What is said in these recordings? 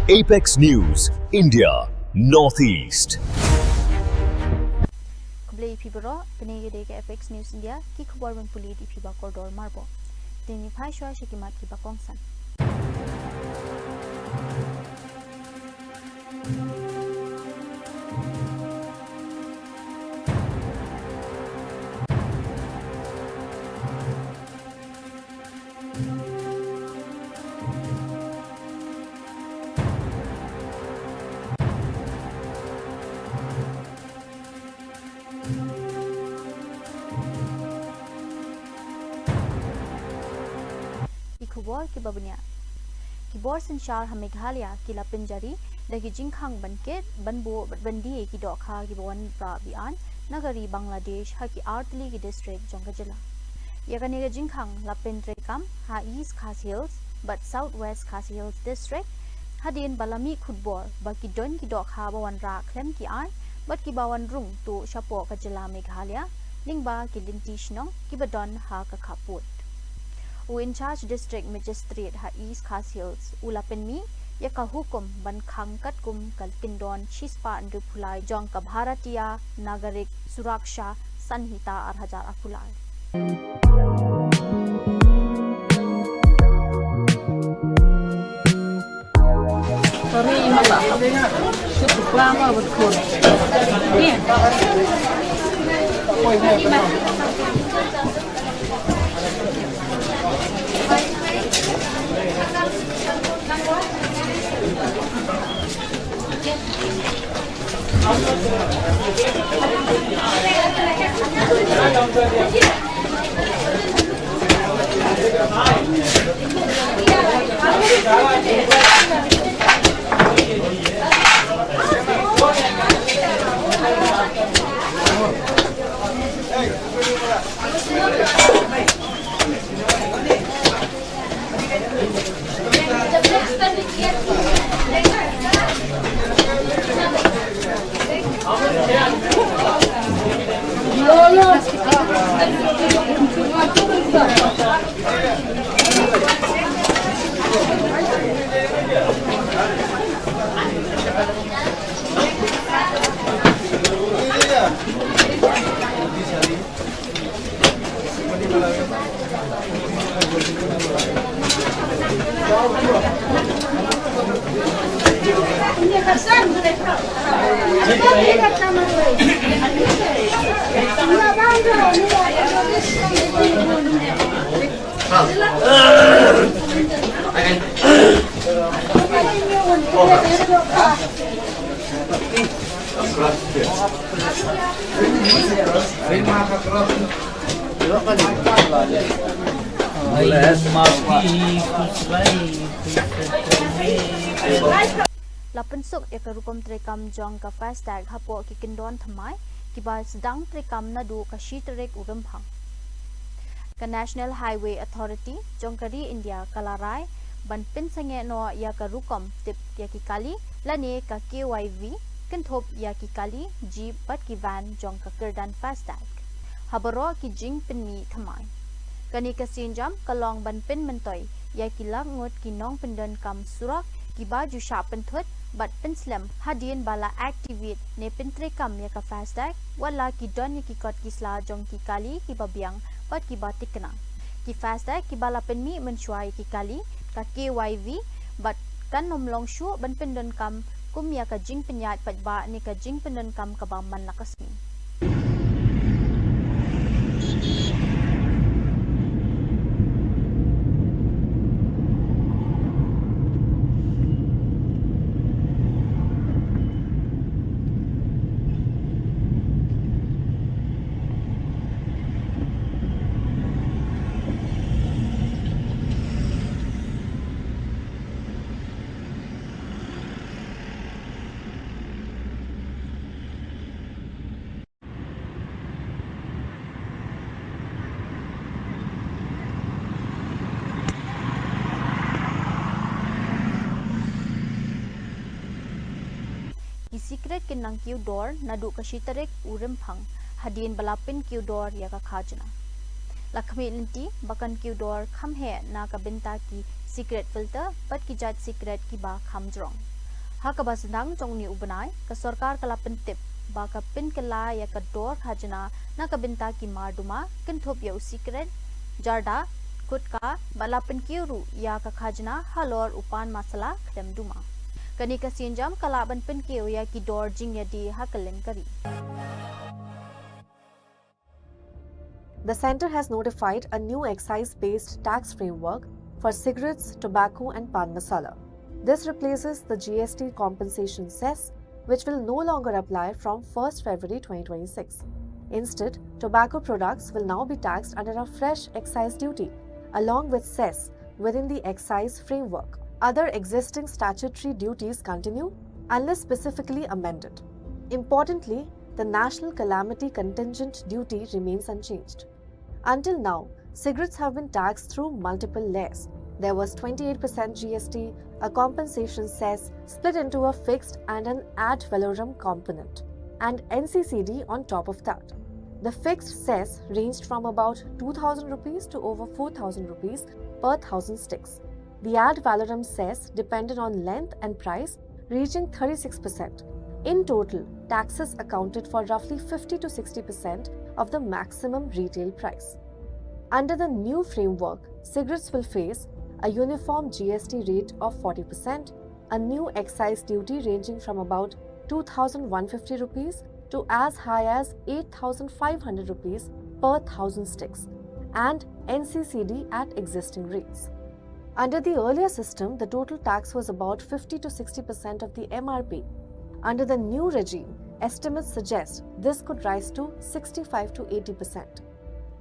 Apex News, India, Northeast. Kublai Pibro, Penegade Apex News India, Kikborn Puli Piba Corridor Marbo. Dini Paishwa Shakimat Kibakongsan. Ikubor ki babunya Kibor Sinshar Hameghalia ki lapinjari dagi jingkhang banket banbo bandi ki dokha ki bon prabian nagari Bangladesh ha ki artli ki district jongajala yagane ga jingkhang lapintrekam ha East Khas Hills but Southwest Khas Hills district hadin balami khutbor baki don ki dokha bawan ra klem ki an but ki bawan rung tu shapo ka jala Meghalia lingba ki lintishno ki badon ha ka khaput U in charge district magistrate ha East Khas Hills ulapenmi ya ka hukum ban khangkat kum kalkindon chispa andu phulai jong ka bharatiya nagarik suraksha sanhita 8000 aphulai Sorry mala syukur lama betul ni Lapensuk ekarupam trekam jong ka fastag hapo ki kindon thamai ki ba sedang trekam nadu ka shitrek uramphang ka National Highway Authority jongkari India kalarai ban pinsange no ya ka rukom tip ya ki kali lane ka KYV kenthop ya ki kali jeep bat ki van jong ka kirdan fastag habaro ki jing pinmi thamai kani ka sinjam kalong ban pin mentoy ya ki langot ki nong pendan kam surak ki baju shapen thut but penslam hadien bala activate ne pintre kam ya ka fastag wala ki don ki kot ki sla jong ki kali ki babiang but ki batikna ki fastag ki bala penmi mensuai ki kali ka KYV but kan nomlong shu ban pendon kam kum ya ka jing penyat pat ba ni ka jing pendon kam ka ba man nakasmi secret kinang kiu door nadu kashitarek urem phang hadin balapin kiu door ya ka khajna lakmi linti bakan kiu door kham he na ka binta ki secret filter but ki jat secret ki ba kham jrong hak basendang jong ni ubenai ke sarkar kala pentip ba ka pin kala ya ka dor khajna na ka binta ki marduma kinthop ya secret jarda kutka bala pen kiru ya ka khajna halor upan masala khdam duma kani ka sinjam kala ban pen kiu ya ki dor jing ya di hakalen kari. The centre has notified a new excise-based tax framework for cigarettes, tobacco and pan masala. This replaces the GST compensation cess, which will no longer apply from 1st February 2026. Instead, tobacco products will now be taxed under a fresh excise duty, along with cess within the excise framework. Other existing statutory duties continue unless specifically amended. Importantly, the National Calamity Contingent Duty remains unchanged. Until now, cigarettes have been taxed through multiple layers. There was 28% GST, a compensation cess split into a fixed and an ad valorem component, and NCCD on top of that. The fixed cess ranged from about 2,000 rupees to over 4,000 rupees per 1,000 sticks. The ad valorem cess depended on length and price, reaching 36%. In total, taxes accounted for roughly 50 to 60% of the maximum retail price. Under the new framework, cigarettes will face a uniform GST rate of 40%, a new excise duty ranging from about 2,150 rupees to as high as 8,500 rupees per 1,000 sticks, and NCCD at existing rates. Under the earlier system, the total tax was about 50 to 60% of the MRP. Under the new regime, estimates suggest this could rise to 65 to 80%.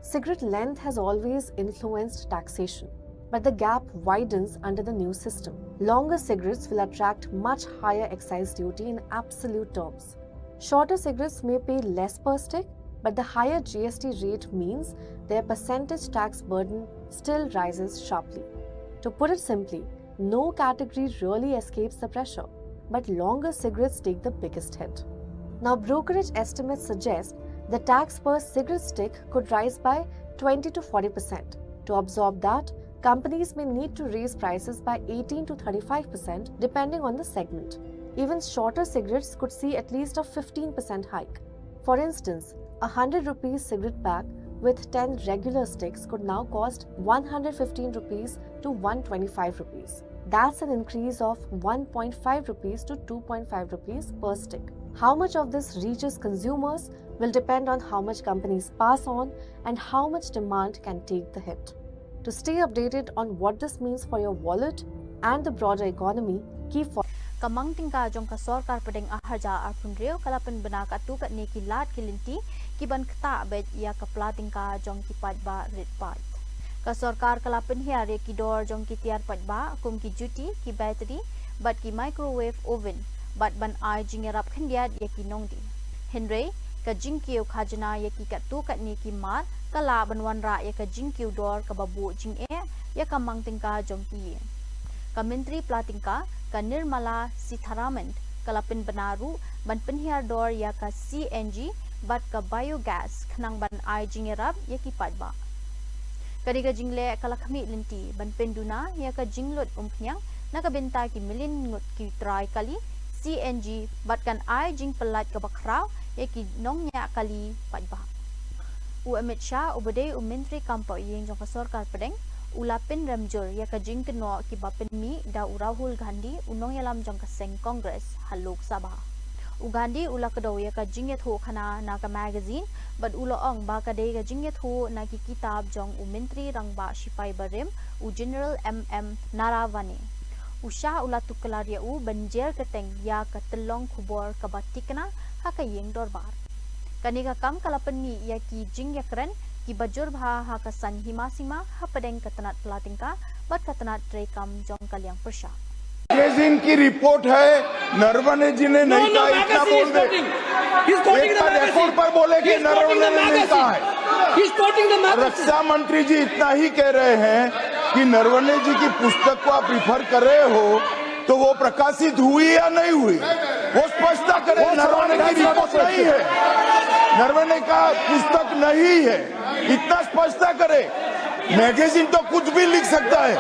Cigarette length has always influenced taxation, but the gap widens under the new system. Longer cigarettes will attract much higher excise duty in absolute terms. Shorter cigarettes may pay less per stick, but the higher GST rate means their percentage tax burden still rises sharply. To put it simply, no category really escapes the pressure, but longer cigarettes take the biggest hit. Now, brokerage estimates suggest the tax per cigarette stick could rise by 20 to 40%. To absorb that, companies may need to raise prices by 18 to 35% depending on the segment. Even shorter cigarettes could see at least a 15% hike. For instance, a 100 rupees cigarette pack with 10 regular sticks could now cost 115 rupees to 125 rupees. That's an increase of 1.5 rupees to 2.5 rupees per stick. How much of this reaches consumers will depend on how much companies pass on and how much demand can take the hit. To stay updated on what this means for your wallet and the broader economy, keep following. Kamang tingka jong ka sarkar pedeng aharja arpun reo kalapan benak atu kat ne ki lat kilinti ki ban kta bet ya ka plating ka jong ki pat ba red pat. Ka sarkar kalapan hiare ki dor jong ki tiar pat ba kum ki juti ki battery bat ki microwave oven bat ban ai jingerap khandiat ya ki nongdi. Henry ka jingkiu khajna ya ki katu kat ne ki mar kala ban wanra ya ka jingkiu dor ka babu jing ya kamang tingka jong ki. Ka menteri platingka ka Nirmala Sitharaman kalapin banaru ban penhiar dor ya ka CNG bat ka biogas khnang ban ai jingerap ya ki padba. Kadiga jingle kalakhmi linti ban penduna ya ka jinglot umpnyang nakabenta ki milin ngut ki try kali CNG bat kan ai jing pelat ka bakraw ya ki nongnya kali padba. U Amit Shah ubade menteri kampo yeng jong ka sarkar pedeng ulapin ramjur ya ka jing keno ki bapin mi da Rahul Gandhi unong yalam jong ka seng Congress hal Lok Sabha. U Gandhi ula kado ya ka jing yet ho khana na ka magazine bad ulo ong ba ka de ka jing yet ho na ki kitab jong u menteri rangba Sipai Barim u General MM Naravane. U Shah ula tukalaria u banjer keteng ya ka telong khubor ka batikna ha ka yeng dorbar. Kaniga kam kalapan mi ya ki jing ya kren ki bajur bha ha ka san himasima ha padeng katanat platingka bat katanat trekam jong kalyang persha. Magazine की report है, नरवणे जी ने नहीं कहा, इतना बोल दे। एक report पर बोले कि नरवणे ने नहीं कहा है। रक्षा मंत्री जी इतना ही कह रहे हैं कि नरवणे जी की पुस्तक को आप रिफर कर रहे हो तो वो प्रकाशित हुई या नहीं हुई, वो स्पष्टता करे। नरवणे की रिपोर्ट नहीं है, नरवणे का पुस्तक नहीं है, इतना स्पष्टता करे। मैगजीन तो कुछ भी लिख सकता है।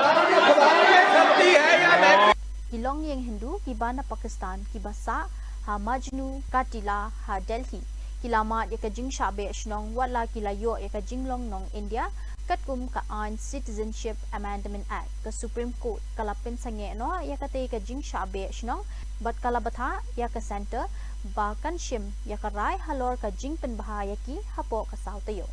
Kilong yang Hindu kibana Pakistan kibasa ha Majnu Katila ha Delhi kilama ya kajing shabe shnong wala kilayo ya kajing long nong India katkum ka an Citizenship Amendment Act ka Supreme Court kalapin sange no ya kate kajing shabe shnong bat kalabatha ya ka center ba kanshim ya ka rai halor ka jing pen bahaya ki hapo ka sautayo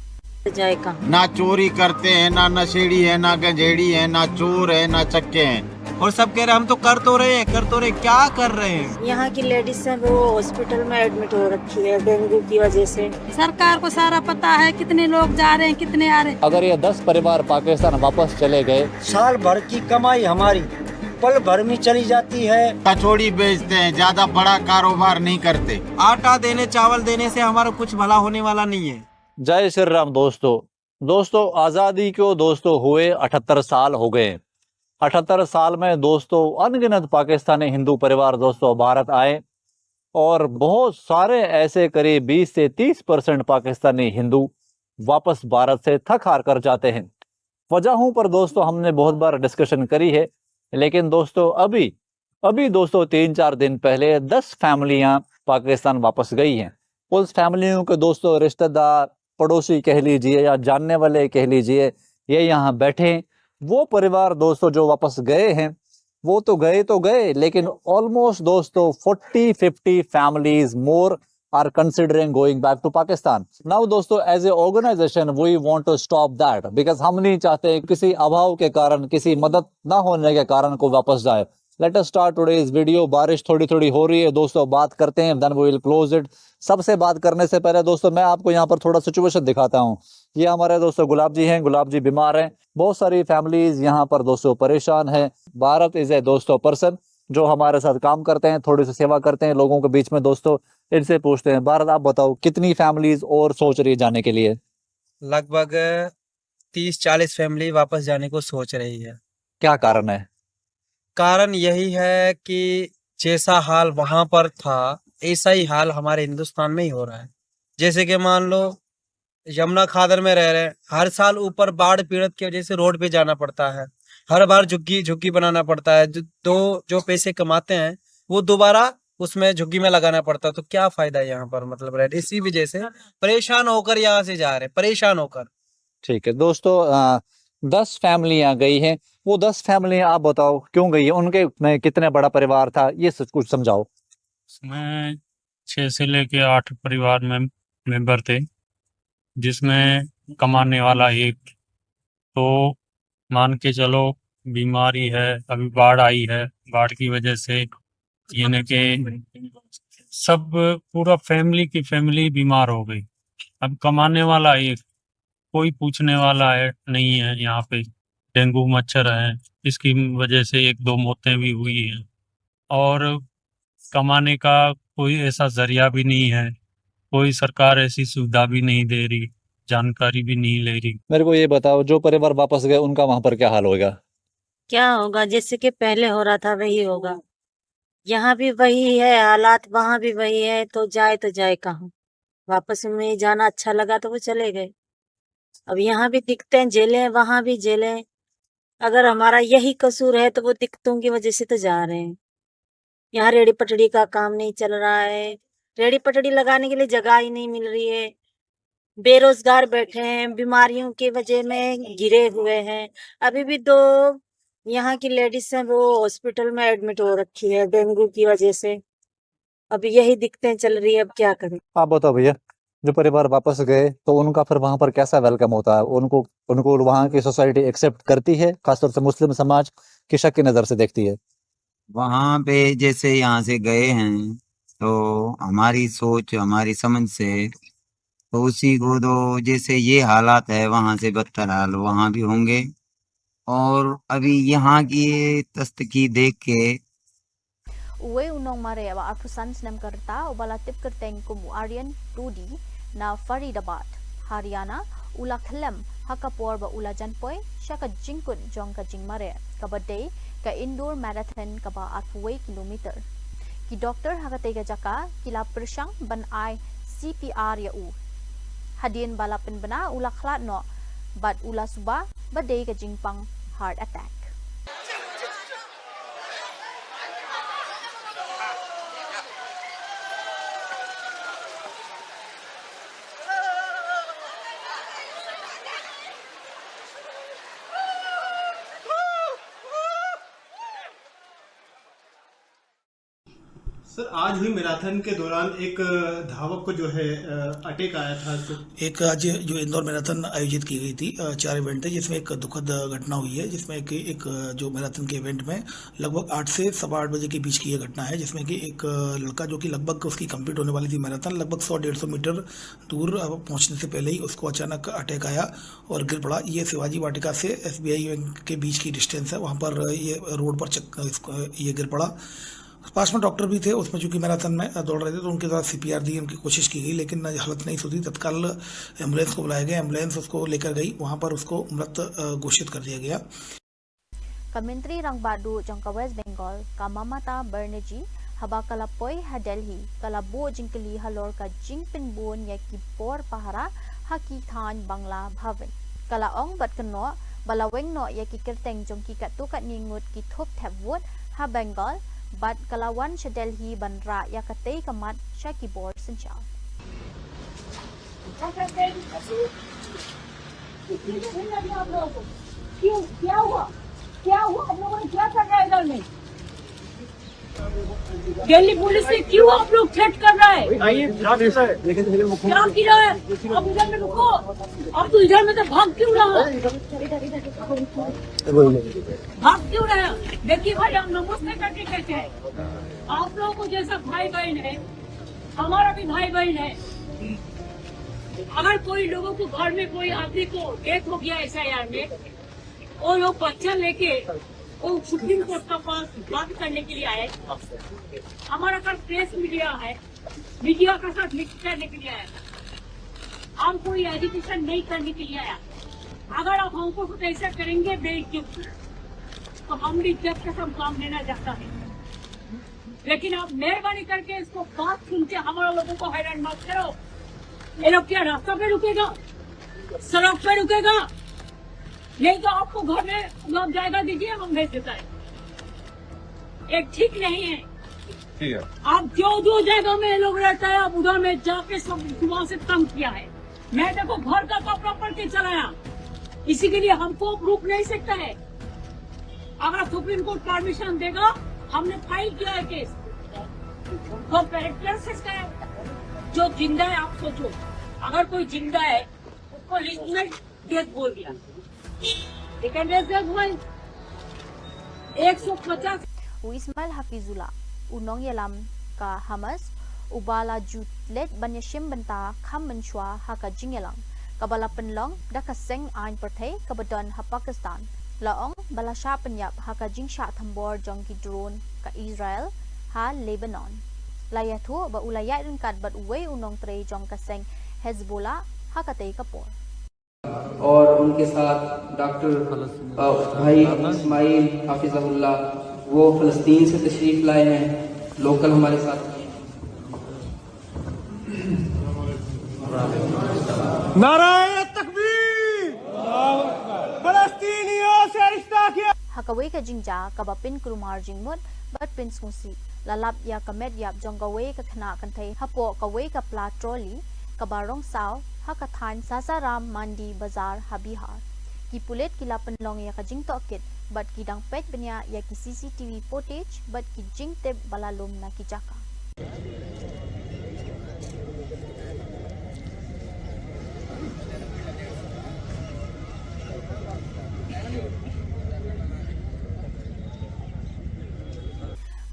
जाएगा ना चोरी करते हैं, ना नशेड़ी है, ना गंजेड़ी है, ना चोर है, ना चक्के हैं। और सब कह रहे हम तो कर तो रहे क्या कर रहे हैं। यहाँ की लेडीज है वो हॉस्पिटल में एडमिट हो रखी है डेंगू की वजह से। सरकार को सारा पता है कितने लोग जा रहे हैं कितने आ रहे हैं। अगर ये 10 परिवार पाकिस्तान वापस चले गए, साल भर की कमाई हमारी पल भर में चली जाती है। कचौड़ी बेचते हैं, ज्यादा बड़ा कारोबार नहीं करते। आटा देने चावल देने से हमारा कुछ भला होने वाला नहीं है। जय श्री राम दोस्तों आज़ादी को दोस्तों हुए 78 साल हो गए। 78 साल में दोस्तों अनगिनत पाकिस्तानी हिंदू परिवार दोस्तों भारत आए और बहुत सारे ऐसे करीब 20 से 30% पाकिस्तानी हिंदू वापस भारत से थक हार कर जाते हैं। वजहों पर दोस्तों हमने बहुत बार डिस्कशन करी है, लेकिन दोस्तों अभी दोस्तों 3-4 दिन पहले 10 फैमिलियां पाकिस्तान वापस गई हैं। उस फैमिलियों के दोस्तों रिश्तेदार, पड़ोसी कह लीजिए या जानने वाले कह लीजिए, ये यहाँ बैठे। वो परिवार दोस्तों जो वापस गए हैं वो तो गए, लेकिन ऑलमोस्ट दोस्तों 40-50 families more are considering going back to Pakistan. Now दोस्तों as a organization we want to stop that, because हम नहीं चाहते किसी अभाव के कारण, किसी मदद ना होने के कारण को वापस जाए। Let us start today's video. बारिश थोड़ी हो रही है दोस्तों, बात करते हैं, then we will close it. सबसे बात करने से पहले दोस्तों मैं आपको यहाँ पर थोड़ा सिचुएशन दिखाता हूँ। ये हमारे दोस्तों गुलाब जी हैं, गुलाब जी बीमार हैं, बहुत सारी फैमिलीज यहाँ पर दोस्तों परेशान है। भारत इज ए दोस्तों पर्सन जो हमारे साथ काम करते हैं, थोड़ी सी सेवा करते हैं लोगों के बीच में। दोस्तों इनसे पूछते हैं, भारत आप बताओ कितनी फैमिलीज और सोच रही है जाने के लिए? लगभग 30-40 फैमिली वापस जाने को सोच रही है। क्या कारण है? कारण यही है कि जैसा हाल वहां पर था ऐसा ही हाल हमारे हिंदुस्तान में ही हो रहा है। जैसे कि मान लो यमुना खादर में रह रहे हैं, हर साल ऊपर बाढ़ पीड़ित की वजह से रोड पे जाना पड़ता है, हर बार झुग्गी बनाना पड़ता है। जो पैसे कमाते हैं वो दोबारा उसमें झुग्गी में लगाना पड़ता है, तो क्या फायदा है यहाँ पर, मतलब रह इसी वजह से परेशान होकर यहाँ से जा रहे हैं, परेशान होकर। ठीक है दोस्तों, 10 फैमिलियां गई हैं। वो 10 फैमिलियां आप बताओ क्यों गई है? उनके में कितने बड़ा परिवार था, ये कुछ समझाओ। उसमें 6 से लेके 8 परिवार में मेंबर थे, जिसमें कमाने वाला एक। तो मान के चलो बीमारी है, अभी बाढ़ आई है, बाढ़ की वजह से यानी कि सब पूरा फैमिली बीमार हो गई। अब कमाने वाला एक, कोई पूछने वाला है नहीं है। यहाँ पे डेंगू मच्छर है, इसकी वजह से 1-2 मौतें भी हुई हैं, और कमाने का कोई ऐसा जरिया भी नहीं है, कोई सरकार ऐसी सुविधा भी नहीं दे रही, जानकारी भी नहीं ले रही। मेरे को ये बताओ, जो परिवार वापस गए उनका वहां पर क्या हाल होगा? क्या होगा, जैसे कि पहले हो रहा था वही होगा। यहाँ भी वही है हालात, वहाँ भी वही है, तो जाए कहाँ? वापस में जाना अच्छा लगा तो वो चले गए। अब यहाँ भी दिखते हैं जेलें, वहां भी जेलें। अगर हमारा यही कसूर है तो वो दिक्कतों की वजह से तो जा रहे हैं। यहाँ रेड़ी पटड़ी का काम नहीं चल रहा है, रेड़ी पटड़ी लगाने के लिए जगह ही नहीं मिल रही है। बेरोजगार बैठे हैं, बीमारियों की वजह में गिरे हुए हैं। अभी भी 2 यहाँ की लेडीज हैं वो हॉस्पिटल में एडमिट हो रखी है डेंगू की वजह से। अभी यही दिक्कतें चल रही है, अब क्या करें? आप बताओ भैया, जो परिवार वापस गए तो उनका फिर वहां पर कैसा वेलकम होता है? उनको वहां की सोसाइटी एक्सेप्ट करती है, खासतौर से मुस्लिम समाज की शक की नजर से देखती है? वहाँ पे जैसे यहाँ से गए हैं तो हमारी सोच, हमारी समझ से तो उसी को तो जैसे ये हालात है वहाँ से बदतर हाल वहाँ भी होंगे। और अभी यहाँ की तस्तकी देख के Uwe unong marewa apusan snam karta ubala tip kerteng kumu Aryan Rudi na Faridabad, Haryana, ula khlem hakapor ba ula janpoy shaka jingkun jong ka jingmare kabadday ka indoor marathon ka ba 8 kilometer. Ki doctor hakatay ka jaka kila persyang ban ay CPR ya u. Hadien balapin bana ula khlat no bad ula suba badday ka jingpang heart attack. Sir आज हुई marathon के दौरान एक धावक को जो है attack आया था। तो एक आज जो इंदौर मैराथन आयोजित की गई थी, 4 इवेंट थे जिसमें एक दुखद घटना हुई है, जिसमें एक जो मैराथन के इवेंट में लगभग 8 से 8:15 बजे के बीच की यह घटना है, जिसमें कि एक लड़का जो कि लगभग उसकी कंप्लीट होने वाली थी मैराथन, लगभग 100-150 मीटर दूर पहुंचने से पहले ही उसको अचानक अटैक आया और गिर पड़ा। ये शिवाजी वाटिका से SBI बैंक के बीच की डिस्टेंस है, वहाँ पर ये रोड पर ये गिर पड़ा। पास में डॉक्टर भी थे, उसमें चूंकि मैराथन में दौड़ रहे थे तो उनके द्वारा CPR दी उनकी कोशिश की गई, लेकिन हालत नहीं सुधरी। तत्काल एम्बुलेंस को बुलाया गया, एम्बुलेंस उसको लेकर गई, वहां पर उसको मृत घोषित कर दिया गया। Kementeri Rang Badu jangka West Bengal ka Mamata Banerjee haba kalapoi ha Delhi kalabo jingkeli halor ka jingpin bun ya ki por pahara haki than Bangla Bhavan kala ong bat keno balaweng no ya ki kerteng jongki katu kat ningut ki thop thap wot ha Bengal bat kalawan sha Delhi banra ya katei kamat sha ki bor senchal क्या हुआ आप लोगों ने क्या कर रहा है इधर में? दिल्ली पुलिस से क्यों आप लोग थ्रेट कर रहा है? क्या किया है? अब इधर में रुको, अब तो इधर में तो भाग क्यों रहा है? भाग क्यों रहा है? देखिए भाई हम नमस्ते करके कहते हैं, आप लोगों को जैसा भाई बहन है हमारा भी भाई बहन है। अगर कोई लोगों को घर में कोई आदमी को डेथ हो गया SIR में, वो लोग बच्चा लेके वो सुप्रीम कोर्ट का पास बात करने के लिए आए। हमारा कल प्रेस मीडिया है, मीडिया के साथ मिक्स करने के लिए आया। हम कोई एजुकेशन नहीं करने के लिए आया। अगर आप हमको कुछ ऐसा करेंगे बेइज्जत, तो हम भी इज्जत के साथ काम लेना चाहता है। लेकिन आप मेहरबानी करके इसको बात सुन के हमारे लोगों को हैरान मत करो। ये लोग क्या रास्ता पे रुकेगा, सड़क पे रुकेगा? नहीं तो आपको घर में लोग जायगा दीजिए, हम भेज देता है। एक ठीक नहीं है, ठीक है। आप जो जगह में लोग रहता है, आप उधर में जाके सब वहाँ से तंग किया है। मैं देखो घर का कपड़ा पड़ के चलाया, इसी के लिए हमको रुक नहीं सकता है। अगर सुप्रीम कोर्ट परमिशन देगा, हमने फाइल किया है केस, तो कैरेक्टर से जो जिंदा है, आप सोचो अगर कोई जिंदा है उसको लिस्ट में डेथ बोल दिया, 150 Ismail Hafizullah unong yalam ka Hamas ubala jutlet banyasim benta kham menchua ha ka jingelang kabala penlong da ka seng ain perthai kabadon ha Pakistan laong balasha penyap ha ka jingsha thambor jong ki drone ka Israel ha Lebanon layathu ba ulayat rin kat bat uwe unong tre jong ka seng Hezbollah ha ka tei kapor और उनके साथ doctor भाई इस्माइल हाफिज़हुल्लाह वो फ़लस्तीन से तशरीफ़ लाए हैं, local हमारे साथ। नाराए तकबीर, फ़लस्तीनियों से रिश्ता किया। Hakawe ka jingja kabapin krumar jingmut bat pin skungsi lalap ya kamet yap jonggawe ka khna kanthai hapo kawe ka pla trolley kabarong sao hakathan sasaram mandi bazar habihar ki pulet kila penlong ya kajing tokit bat kidang pet benya ya ki CCTV footage bat ki jing te balalum na ki jaka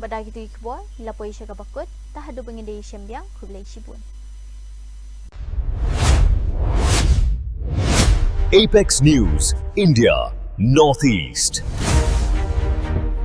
badagi tu ikbo lapoi syaga bakut tahadu bengede syembiang kublai shibun Apex News, India, Northeast.